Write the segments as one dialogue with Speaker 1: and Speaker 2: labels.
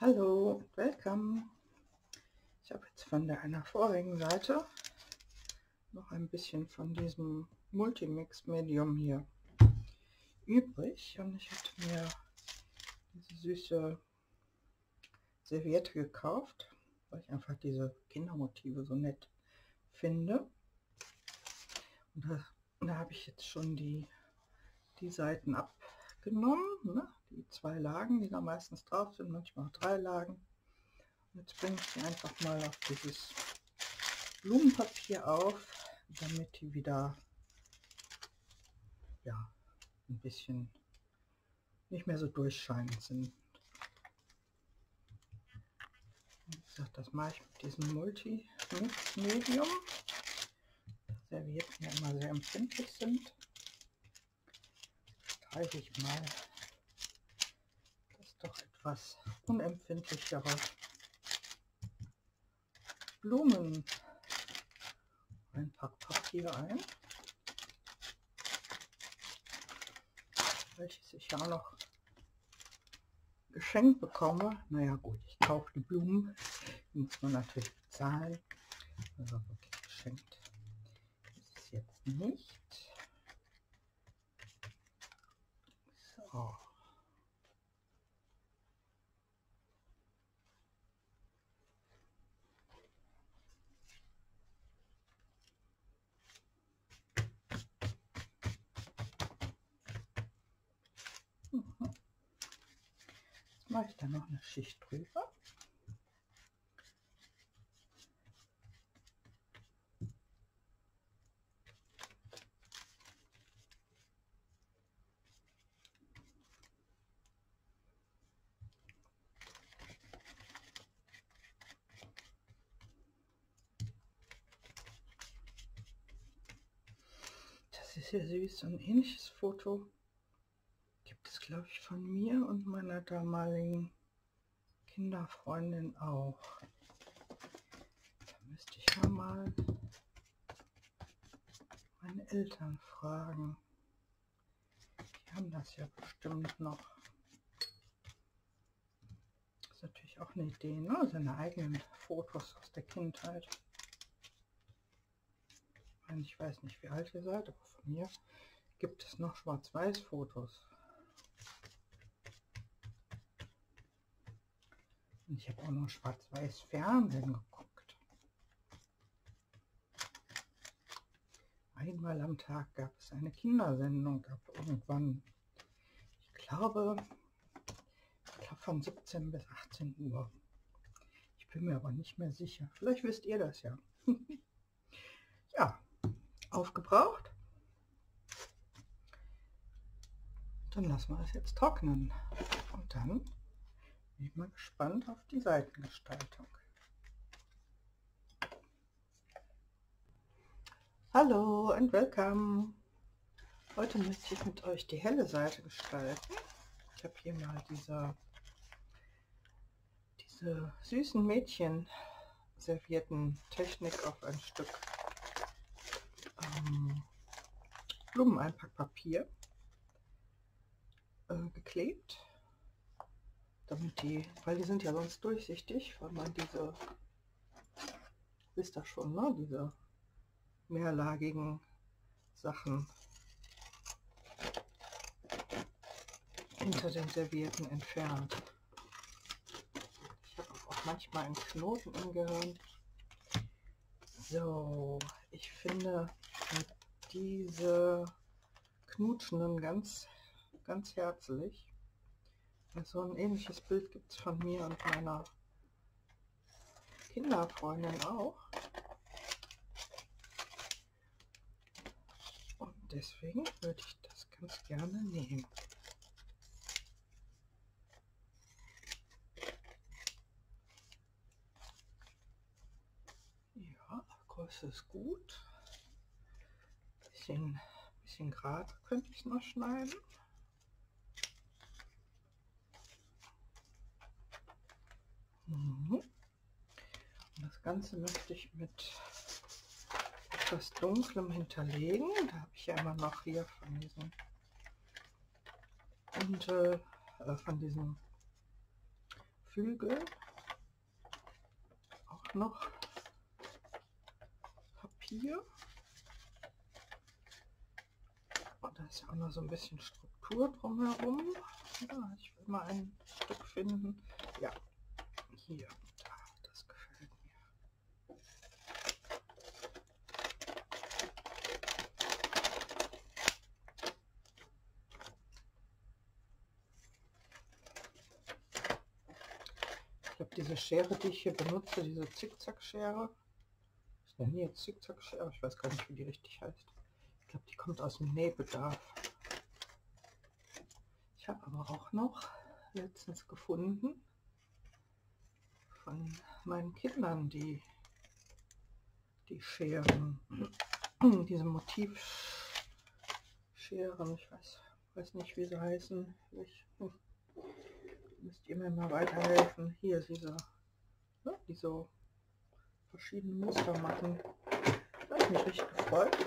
Speaker 1: Hallo, welcome. Ich habe jetzt von einer vorigen Seite noch ein bisschen von diesem Multimix-Medium hier übrig und ich hatte mir diese süße Serviette gekauft, weil ich einfach diese Kindermotive so nett finde. Und da habe ich jetzt schon die Seiten abgenommen, ne? Die 2 Lagen, die da meistens drauf sind, manchmal auch 3 Lagen. Jetzt bringe ich die einfach mal auf dieses Blumenpapier auf, damit die wieder ein bisschen nicht mehr so durchscheinend sind. Wie gesagt, das mache ich mit diesem Multi-Mix-Medium, da Servietten ja immer sehr empfindlich sind. Streiche ich mal das doch etwas unempfindlichere Blumeneinpackpapier ein, welches ich ja auch noch geschenkt bekomme. Naja gut, ich kaufe die Blumen, die muss man natürlich bezahlen, also wirklich geschenkt ist es jetzt nicht. So. Jetzt mache ich da noch eine Schicht drüber. Das ist ja süß, so ein ähnliches Foto gibt es, glaube ich, von mir und meiner damaligen Kinderfreundin auch. Da müsste ich ja mal meine Eltern fragen. Die haben das ja bestimmt noch. Das ist natürlich auch eine Idee, ne? Seine eigenen Fotos aus der Kindheit. Ich weiß nicht, wie alt ihr seid, aber von mir gibt es noch Schwarz-Weiß-Fotos. Und ich habe auch noch Schwarz-Weiß-Fernsehen geguckt. Einmal am Tag gab es eine Kindersendung, ab irgendwann, ich glaube von 17 bis 18 Uhr. Ich bin mir aber nicht mehr sicher. Vielleicht wisst ihr das ja. Ja, aufgebraucht. Dann lassen wir es jetzt trocknen. Und dann bin ich mal gespannt auf die Seitengestaltung. Hallo und welcome. Heute möchte ich mit euch die helle Seite gestalten. Ich habe hier mal diese süßen Mädchen-Servietten-Technik auf ein Stück Blumeneinpackpapier geklebt, damit weil die sind ja sonst durchsichtig, weil man diese, wisst ihr schon, ne, diese mehrlagigen Sachen hinter den Servietten entfernt. Ich habe auch manchmal einen Knoten im Gehirn. So, ich finde diese Knutschenden ganz herzlich. So ein ähnliches Bild gibt es von mir und meiner Kinderfreundin auch. Und deswegen würde ich das ganz gerne nehmen. Ja, Größe ist gut. Bisschen gerade könnte ich es noch schneiden. Und das Ganze möchte ich mit etwas Dunklem hinterlegen. Da habe ich ja immer noch hier von diesem Flügel auch noch Papier. Und da ist ja auch noch so ein bisschen Struktur drumherum. Ja, ich will mal ein Stück finden. Ja, hier, da, das gefällt mir. Ich glaube, diese Schere, die ich hier benutze, diese Zickzack-Schere, ich nenne die jetzt Zickzack-Schere, aber ich weiß gar nicht, wie die richtig heißt. Ich glaube, die kommt aus dem Nähbedarf. Ich habe aber auch noch letztens gefunden von meinen Kindern die Scheren, diese Motivscheren, ich weiß nicht, wie sie heißen. Müsst ihr mir mal weiterhelfen. Hier ist diese, ne, die so verschiedene Muster machen. Da habe ich mich richtig gefreut,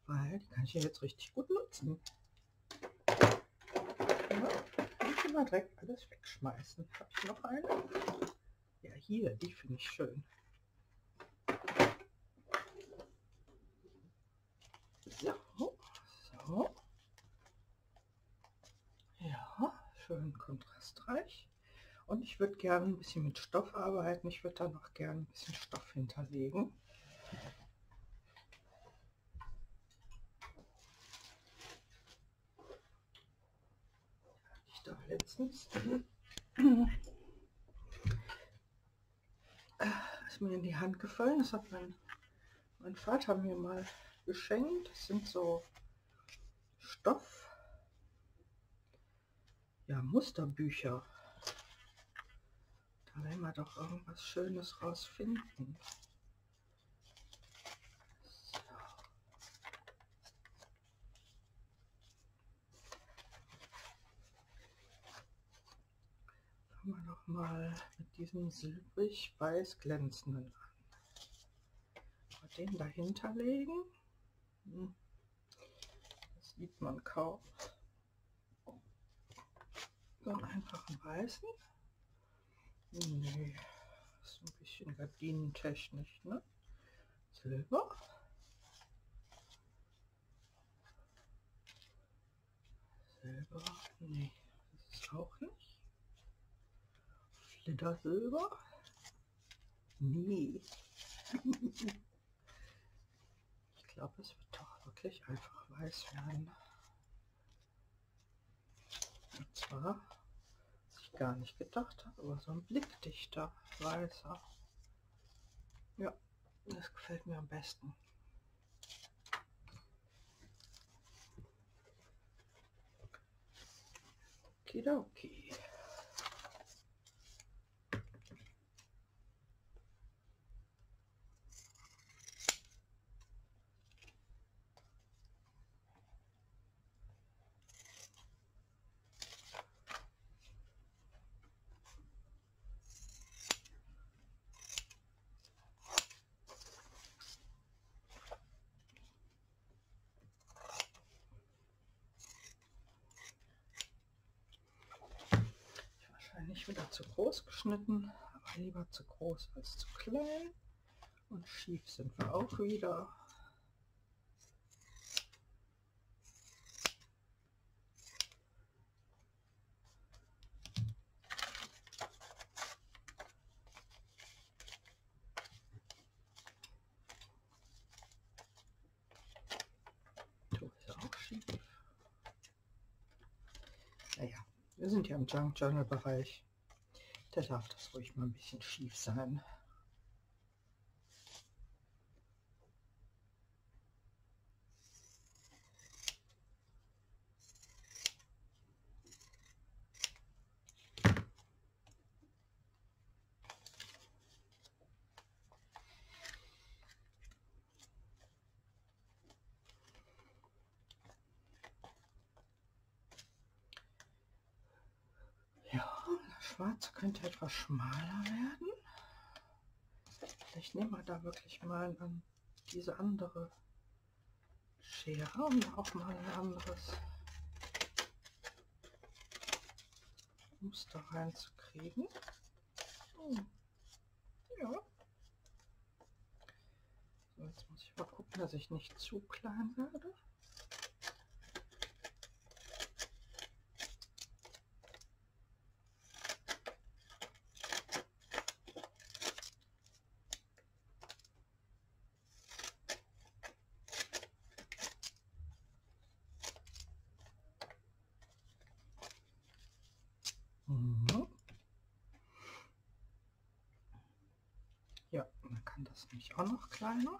Speaker 1: weil die kann ich ja jetzt richtig gut nutzen. Ja, nicht immer direkt alles wegschmeißen. Habe ich noch eine? Ja, hier, die finde ich schön. So, so. Ja, schön kontrastreich. Und ich würde gerne ein bisschen mit Stoff arbeiten. Ich würde da noch gerne ein bisschen Stoff hinterlegen. Ich da letztens ist mir in die Hand gefallen. Das hat mein Vater mir mal geschenkt. Das sind so Stoff, ja, Musterbücher. Da werden wir doch irgendwas Schönes rausfinden. So. Fangen wir doch mal mit diesem silbrig-weiß glänzenden an. Mal den dahinter legen. Das sieht man kaum. So einen einfachen weißen. Nee, das ist ein bisschen gardinentechnisch, ne? Silber. Silber, nee, das ist auch nicht. Flittersilber? Nee. Ich glaube, es wird doch wirklich einfach weiß werden. Und zwar, was ich gar nicht gedacht habe, aber so ein blickdichter weißer. Ja, das gefällt mir am besten. Okidoki. Wahrscheinlich wieder zu groß geschnitten, aber lieber zu groß als zu klein. Und schief sind wir auch wieder. So ist auch schief. Naja, wir sind ja im Junk Journal Bereich. Da darf das ruhig mal ein bisschen schief sein. Ja, das Schwarze könnte etwas schmaler werden. Vielleicht nehmen wir da wirklich mal dann diese andere Schere und auch mal ein anderes Muster reinzukriegen. Ja. So, jetzt muss ich mal gucken, dass ich nicht zu klein werde. Ja, man kann das nämlich auch noch kleiner.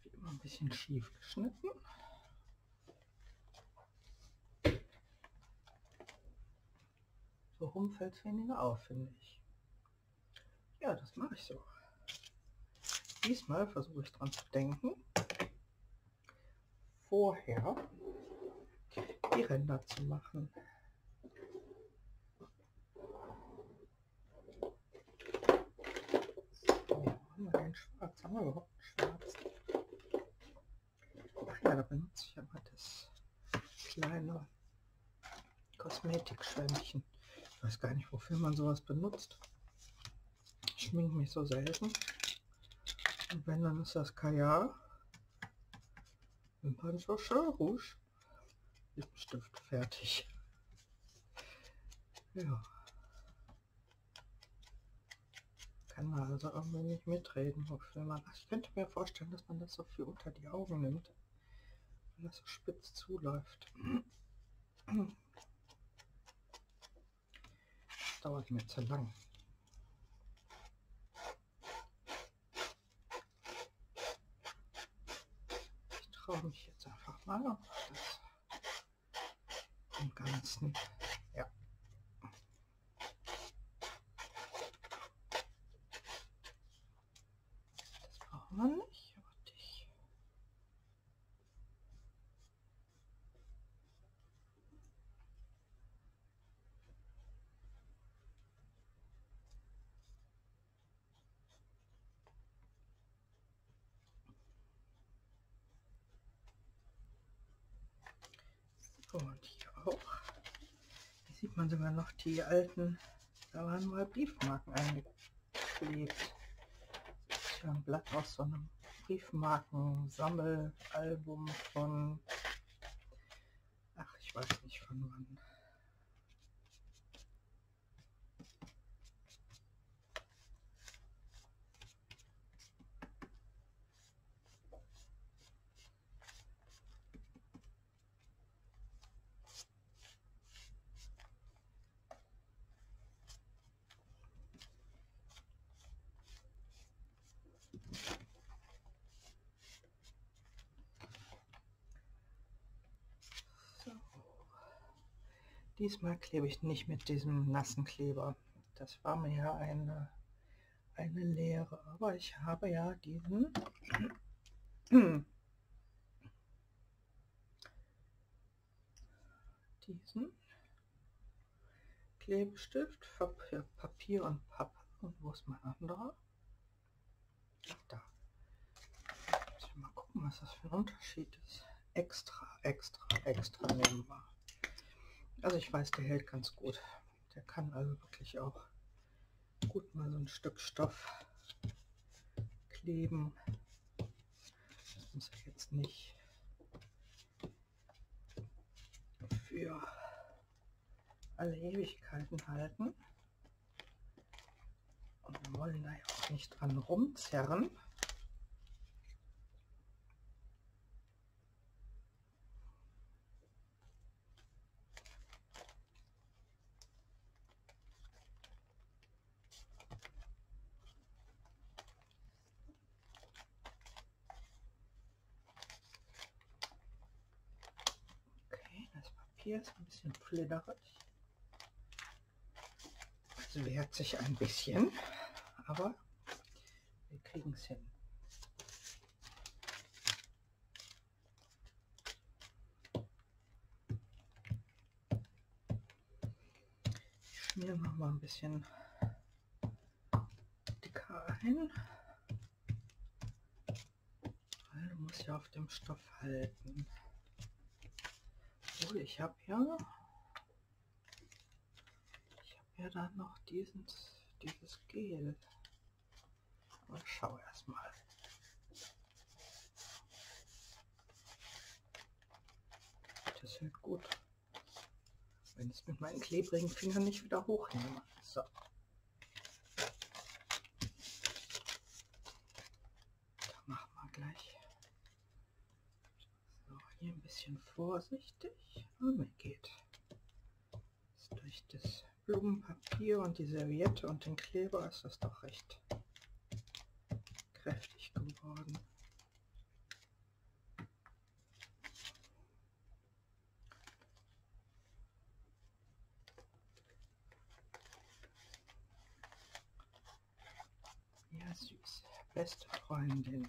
Speaker 1: Wie immer ein bisschen schief geschnitten. So rum fällt es weniger auf, finde ich. Ja, das mache ich so. Diesmal versuche ich dran zu denken, vorher die Ränder zu machen. So, den Schwarz. Haben wir überhaupt einen Schwarz? Ach ja, da benutze ich aber das kleine Kosmetikschwämmchen. Ich weiß gar nicht, wofür man sowas benutzt. Ich schminke mich so selten. Und wenn, dann ist das Kajal. Wimperntusche, Rouge, Lippenstift fertig. Ja. Kann man also irgendwie nicht mitreden, wofür man. Ach, ich könnte mir vorstellen, dass man das so viel unter die Augen nimmt, weil das so spitz zuläuft. Das dauert mir zu lang. Ich traue mich jetzt einfach mal und mache das im Ganzen. Ja. Das braucht man nicht, aber dich. So, und hier auch. Hier sieht man sogar noch die alten, da waren mal Briefmarken eingeklebt. Das ist ja ein Blatt aus so einem Briefmarken-Sammelalbum von, ach, ich weiß nicht von wann. So. Diesmal klebe ich nicht mit diesem nassen Kleber. Das war mir ja eine Lehre, aber ich habe ja diesen Klebestift für Papier und Pappe. Und wo ist mein anderer? Da. Muss ich mal gucken, was das für ein Unterschied ist. Extra nehmen wir. Also ich weiß, der hält ganz gut. Der kann also wirklich auch gut mal so ein Stück Stoff kleben. Das muss er jetzt nicht für alle Ewigkeiten halten. Und wir wollen da ja auch nicht dran rumzerren. Okay, das Papier ist ein bisschen flidderig. Es wehrt sich ein bisschen, aber wir kriegen es hin. Schmieren wir mal ein bisschen dicker ein. Weil du musst ja auf dem Stoff halten. Oh, ich habe ja dann noch dieses Gel. Aber schau erst mal. Das hält gut. Wenn ich es mit meinen klebrigen Fingern nicht wieder hochnehme. So. Da machen wir gleich. So, hier ein bisschen vorsichtig. Aber mir geht. Jetzt durch das Blumenpapier und die Serviette und den Kleber ist das doch recht kräftig geworden. Ja, süß. Beste Freundin.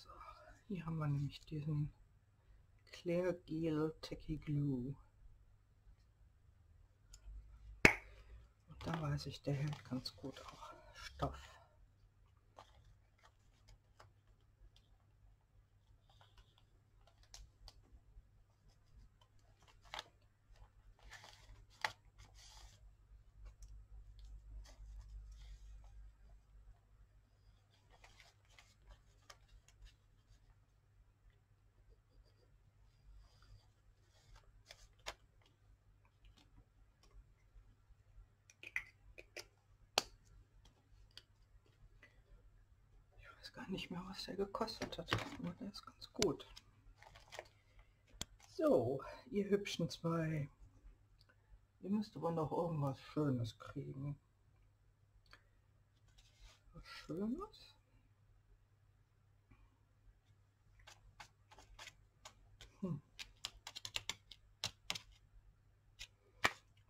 Speaker 1: So, hier haben wir nämlich diesen Clear Gel Tacky Glue. Und da weiß ich, der hält ganz gut auch Stoff. Ich weiß gar nicht mehr, was der gekostet hat, aber der ist ganz gut. So, ihr hübschen zwei. Ihr müsst aber noch irgendwas Schönes kriegen. Was Schönes?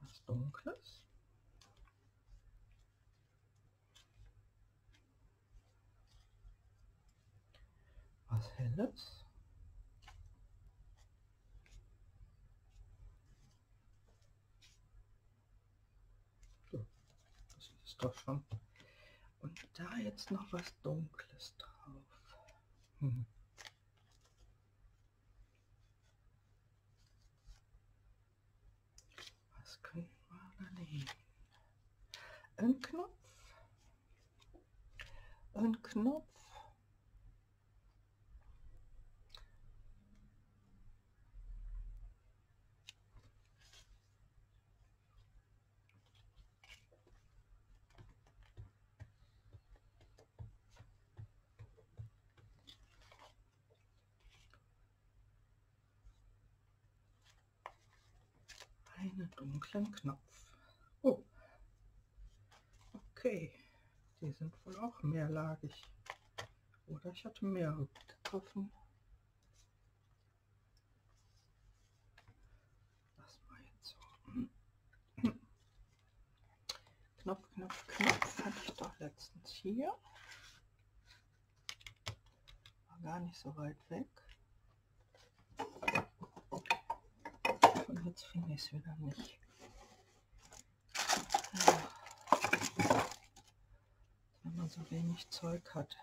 Speaker 1: Was Dunkles? Was Helles? So, das ist doch schon. Und da jetzt noch was Dunkles drauf. Was könnten wir da nehmen? Ein Knopf. Ein Knopf. Einen dunklen Knopf. Oh, okay. Die sind wohl auch mehrlagig. Oder ich hatte mehrere getroffen. Das war jetzt so. Knopf, Knopf, Knopf hatte ich doch letztens hier. War gar nicht so weit weg. Und jetzt finde ich es wieder nicht. Wenn man so wenig Zeug hat.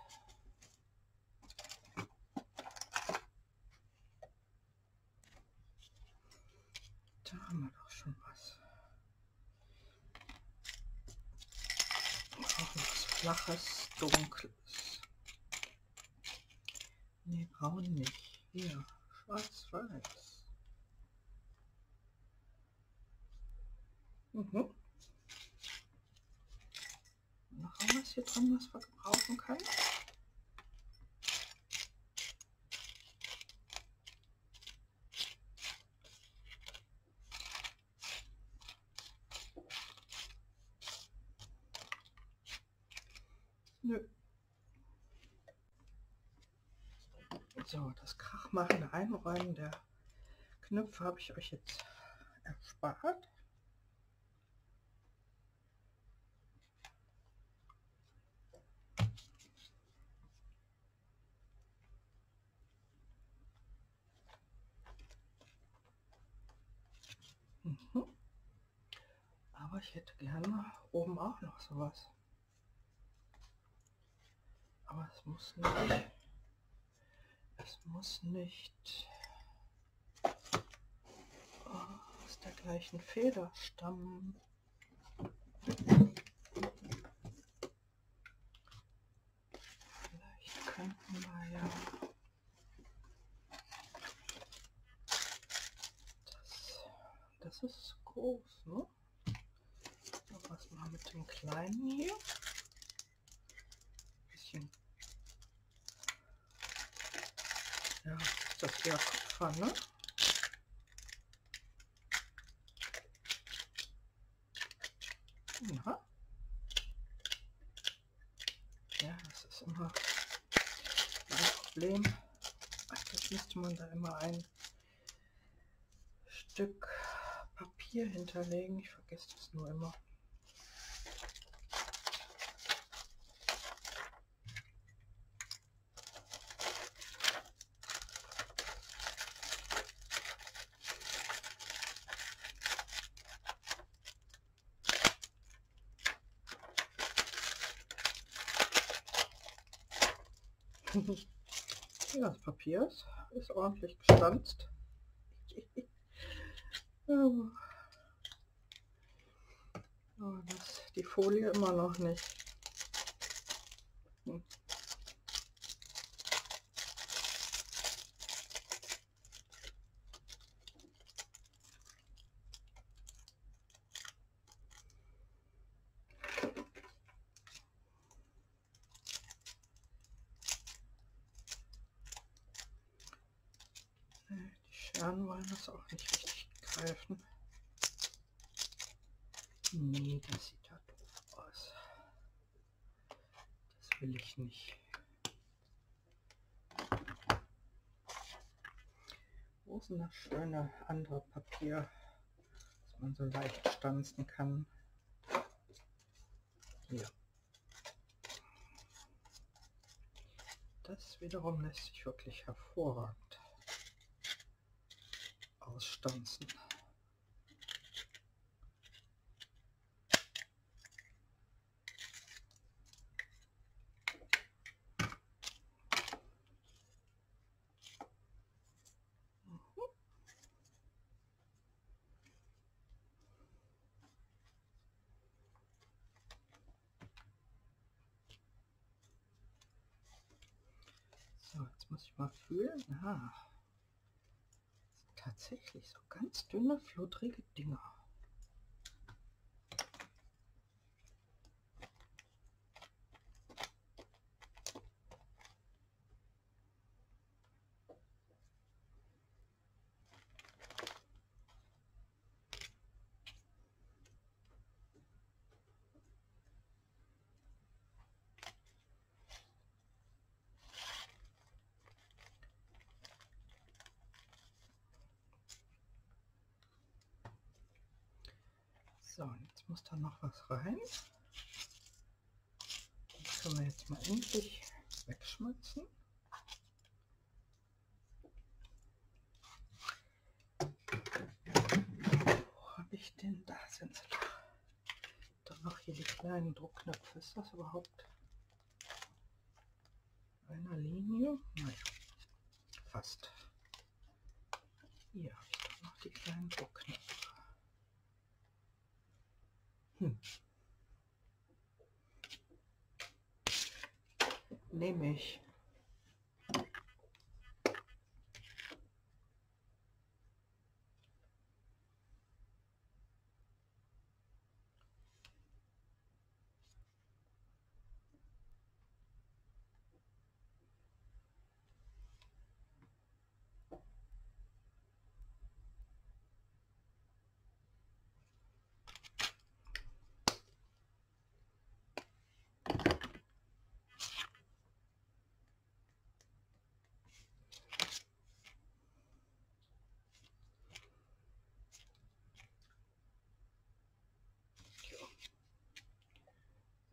Speaker 1: Da haben wir doch schon was. Auch was Flaches, Dunkles. Nee, braun nicht. Hier, schwarz-weiß. Noch was hier drin, was wir gebrauchen können. Nö. So, das krachmachende Einräumen der Knöpfe habe ich euch jetzt erspart. Aber ich hätte gerne oben auch noch sowas. Aber es muss nicht aus der gleichen Feder stammen. Vielleicht könnten wir ja das ist groß, ne? Was mal mit dem kleinen hier. Bisschen, ja, ist das eher Kupfer, ne? Ja. Ja, das ist immer ein Problem. Das müsste man da immer ein Stück Papier hinterlegen. Ich vergesse das nur immer. Ja, das Papier ist ordentlich gestanzt. Oh, die Folie immer noch nicht. Die Scheren wollen das auch nicht richtig greifen. Nee, das sieht ja doof aus. Das will ich nicht. Wo ist denn das schöne andere Papier, das man so leicht stanzen kann? Hier. Das wiederum lässt sich wirklich hervorragend ausstanzen. So, jetzt muss ich mal fühlen. Ah, tatsächlich so ganz dünne, fluttrige Dinger. So, und jetzt muss da noch was rein. Das können wir jetzt mal endlich wegschmutzen. Wo habe ich denn? Da sind sie doch. Dann noch hier die kleinen Druckknöpfe. Ist das überhaupt eine Linie? Naja, fast. Hier habe ich doch noch die kleinen Druckknöpfe. Nehme ich.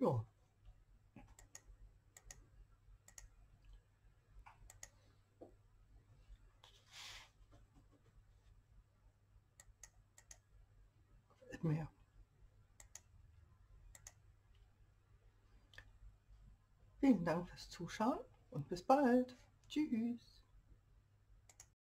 Speaker 1: Ja. Mehr. Vielen Dank fürs Zuschauen und bis bald. Tschüss.